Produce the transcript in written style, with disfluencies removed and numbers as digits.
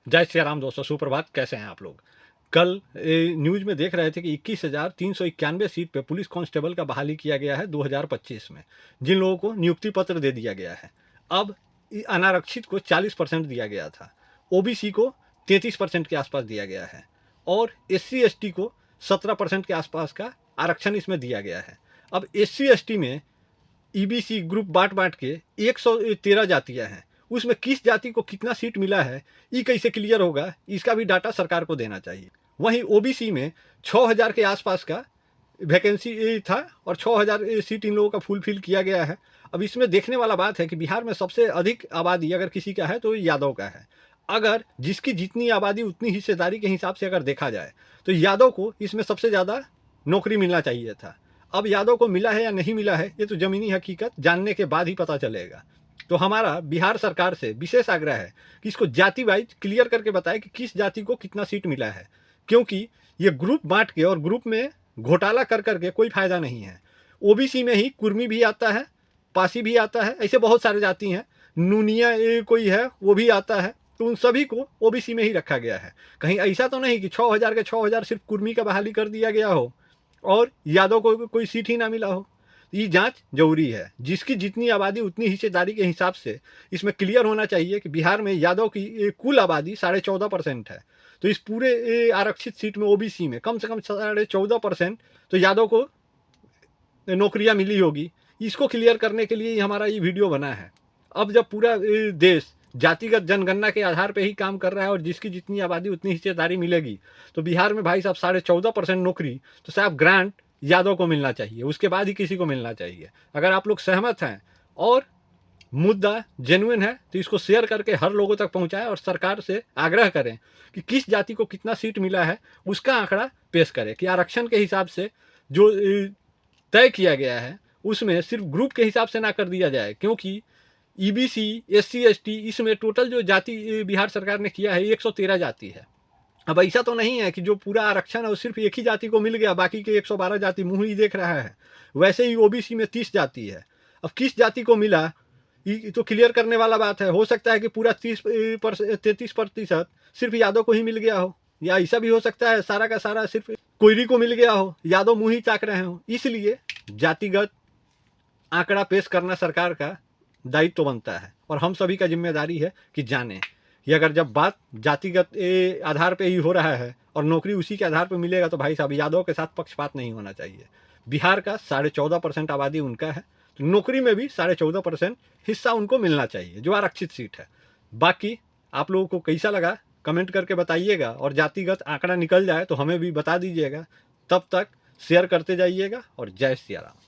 जय श्री राम दोस्तों, सुप्रभात। कैसे हैं आप लोग? कल न्यूज़ में देख रहे थे कि 21,391 सीट पे पुलिस कांस्टेबल का बहाली किया गया है 2025 में, जिन लोगों को नियुक्ति पत्र दे दिया गया है। अब अनारक्षित को 40% दिया गया था, ओबीसी को 33% के आसपास दिया गया है और एससी एसटी को 17% के आसपास का आरक्षण इसमें दिया गया है। अब एससी एसटी में ईबीसी ग्रुप बांट के 113 जातियां हैं, उसमें किस जाति को कितना सीट मिला है ये कैसे क्लियर होगा, इसका भी डाटा सरकार को देना चाहिए। वहीं ओबीसी में 6000 के आसपास का वैकेंसी था और 6000 सीट इन लोगों का फुलफिल किया गया है। अब इसमें देखने वाला बात है कि बिहार में सबसे अधिक आबादी अगर किसी का है तो यादव का है। अगर जिसकी जितनी आबादी उतनी हिस्सेदारी के हिसाब से अगर देखा जाए तो यादव को इसमें सबसे ज़्यादा नौकरी मिलना चाहिए था। अब यादव को मिला है या नहीं मिला है ये तो ज़मीनी हकीकत जानने के बाद ही पता चलेगा। तो हमारा बिहार सरकार से विशेष आग्रह है कि इसको जाति वाइज क्लियर करके बताए कि किस जाति को कितना सीट मिला है, क्योंकि ये ग्रुप बांट के और ग्रुप में घोटाला कर करके कोई फायदा नहीं है। ओबीसी में ही कुर्मी भी आता है, पासी भी आता है, ऐसे बहुत सारे जाति हैं, नूनिया कोई है वो भी आता है, तो उन सभी को ओबीसी में ही रखा गया है। कहीं ऐसा तो नहीं कि 6000 के 6000 सिर्फ कुर्मी का बहाली कर दिया गया हो और यादव को कोई सीट ही ना मिला हो। ये जांच जरूरी है। जिसकी जितनी आबादी उतनी हिस्सेदारी के हिसाब से इसमें क्लियर होना चाहिए कि बिहार में यादव की कुल आबादी 14.5% है, तो इस पूरे आरक्षित सीट में ओबीसी में कम से कम 14.5% तो यादव को नौकरियां मिली होगी। इसको क्लियर करने के लिए ही हमारा ये वीडियो बना है। अब जब पूरा देश जातिगत जनगणना के आधार पर ही काम कर रहा है और जिसकी जितनी आबादी उतनी हिस्सेदारी मिलेगी, तो बिहार में भाई साहब 14.5% नौकरी तो साहब ग्रांट यादव को मिलना चाहिए, उसके बाद ही किसी को मिलना चाहिए। अगर आप लोग सहमत हैं और मुद्दा जेन्युइन है तो इसको शेयर करके हर लोगों तक पहुंचाएं और सरकार से आग्रह करें कि किस जाति को कितना सीट मिला है उसका आंकड़ा पेश करें, कि आरक्षण के हिसाब से जो तय किया गया है उसमें सिर्फ ग्रुप के हिसाब से ना कर दिया जाए, क्योंकि ईबीसी एससी एसटी इसमें टोटल जो जाति बिहार सरकार ने किया है 113 जाति है। अब ऐसा तो नहीं है कि जो पूरा आरक्षण है वो सिर्फ एक ही जाति को मिल गया, बाकी के 112 जाति मुंह ही देख रहा है। वैसे ही ओबीसी में 30 जाति है। अब किस जाति को मिला ये तो क्लियर करने वाला बात है। हो सकता है कि पूरा 33% सिर्फ यादव को ही मिल गया हो, या ऐसा भी हो सकता है सारा का सारा सिर्फ कोयरी को मिल गया हो, यादव मुंह ही ताक रहे हो। इसलिए जातिगत आंकड़ा पेश करना सरकार का दायित्व तो बनता है और हम सभी का जिम्मेदारी है कि जानें कि अगर जब बात जातिगत आधार पे ही हो रहा है और नौकरी उसी के आधार पर मिलेगा तो भाई साहब यादव के साथ पक्षपात नहीं होना चाहिए। बिहार का 14.5% आबादी उनका है, तो नौकरी में भी 14.5% हिस्सा उनको मिलना चाहिए जो आरक्षित सीट है। बाकी आप लोगों को कैसा लगा कमेंट करके बताइएगा और जातिगत आंकड़ा निकल जाए तो हमें भी बता दीजिएगा। तब तक शेयर करते जाइएगा और जय श्री राम।